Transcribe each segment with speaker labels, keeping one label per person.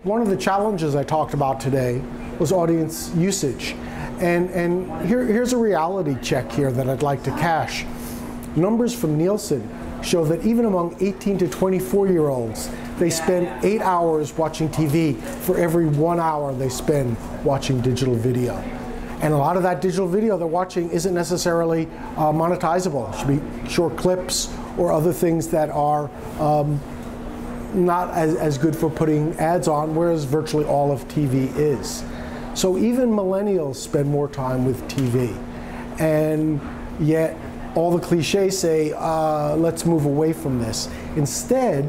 Speaker 1: One of the challenges I talked about today was audience usage. And here's a reality check here that I'd like to cash. Numbers from Nielsen show that even among 18 to 24-year-olds, they spend 8 hours watching TV for every 1 hour they spend watching digital video. And a lot of that digital video they're watching isn't necessarily monetizable. It should be short clips or other things that are not as good for putting ads on, whereas virtually all of TV is. So even millennials spend more time with TV. And yet all the cliches say, let's move away from this. Instead,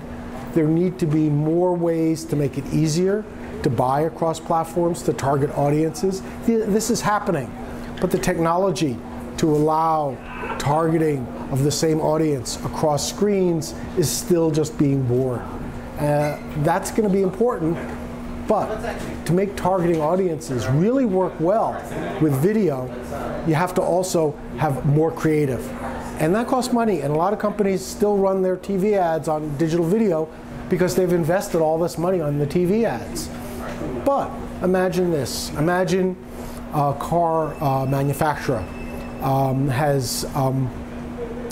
Speaker 1: there need to be more ways to make it easier to buy across platforms, to target audiences. This is happening, but the technology to allow targeting of the same audience across screens is still just being born. That's going to be important, but to make targeting audiences really work well with video, you have to also have more creative. And that costs money, and a lot of companies still run their TV ads on digital video because they've invested all this money on the TV ads. But imagine this. Imagine a car manufacturer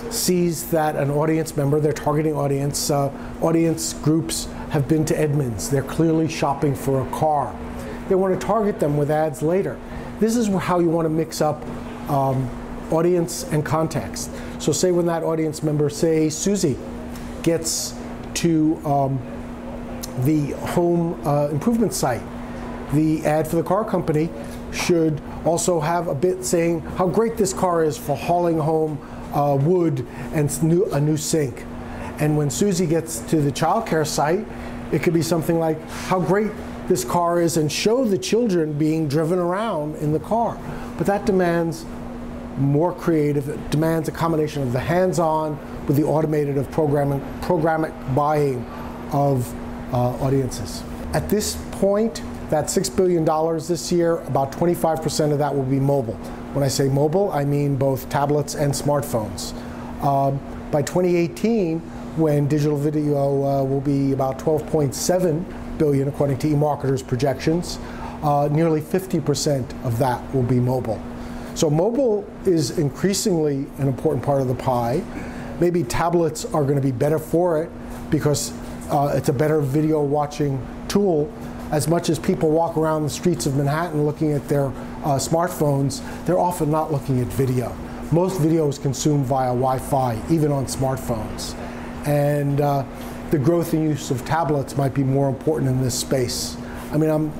Speaker 1: sees that an audience member, their targeting audience groups have been to Edmunds. They're clearly shopping for a car. They want to target them with ads later. This is how you want to mix up audience and context. So say when that audience member, say Susie, gets to the home improvement site, the ad for the car company should also have a bit saying how great this car is for hauling home wood and a new sink. And when Susie gets to the childcare site, it could be something like how great this car is and show the children being driven around in the car. But that demands more creative, it demands a combination of the hands-on with the automated of programmatic buying of audiences. At this point, that $6 billion this year, about 25% of that will be mobile. When I say mobile, I mean both tablets and smartphones. By 2018, when digital video will be about 12.7 billion, according to eMarketer's projections, nearly 50% of that will be mobile. So mobile is increasingly an important part of the pie. Maybe tablets are going to be better for it because it's a better video watching tool. As much as people walk around the streets of Manhattan looking at their smartphones, they're often not looking at video. Most video is consumed via Wi-Fi, even on smartphones. And the growth and use of tablets might be more important in this space. I mean,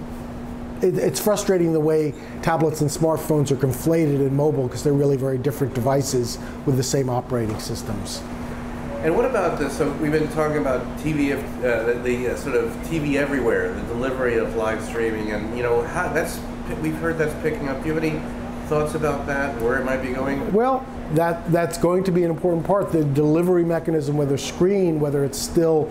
Speaker 1: it's frustrating the way tablets and smartphones are conflated in mobile because they're really very different devices with the same operating systems.
Speaker 2: And what about this? So we've been talking about TV, the sort of TV everywhere, the delivery of live streaming, and we've heard that's picking up. Do you have any thoughts about that, where it might be going?
Speaker 1: Well, that's going to be an important part. The delivery mechanism, whether screen, whether it's still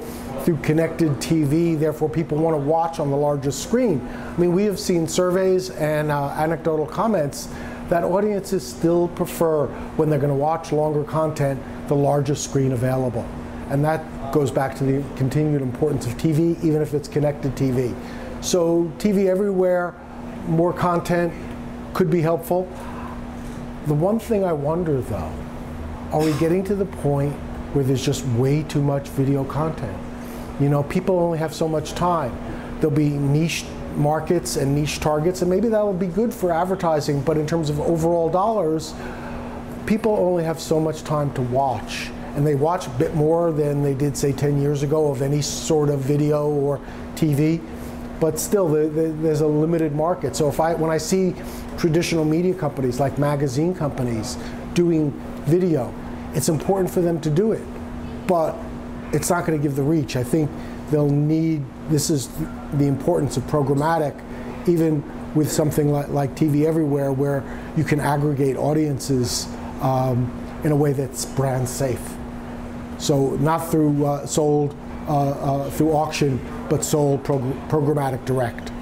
Speaker 1: through connected TV, therefore people want to watch on the largest screen. I mean, we have seen surveys and anecdotal comments that audiences still prefer, when they're going to watch longer content, the largest screen available. And that goes back to the continued importance of TV, even if it's connected TV. So TV everywhere, more content could be helpful. The one thing I wonder though, are we getting to the point where there's just way too much video content? You know, people only have so much time. There'll be niche markets and niche targets, and maybe that will be good for advertising, but in terms of overall dollars, people only have so much time to watch, and they watch a bit more than they did, say, 10 years ago of any sort of video or TV, but still there's a limited market. So when I see traditional media companies like magazine companies doing video, it's important for them to do it, but it's not going to give the reach. I think they'll need, this is the importance of programmatic, even with something like TV everywhere, where you can aggregate audiences in a way that's brand safe. So not through sold through auction, but sold programmatic direct.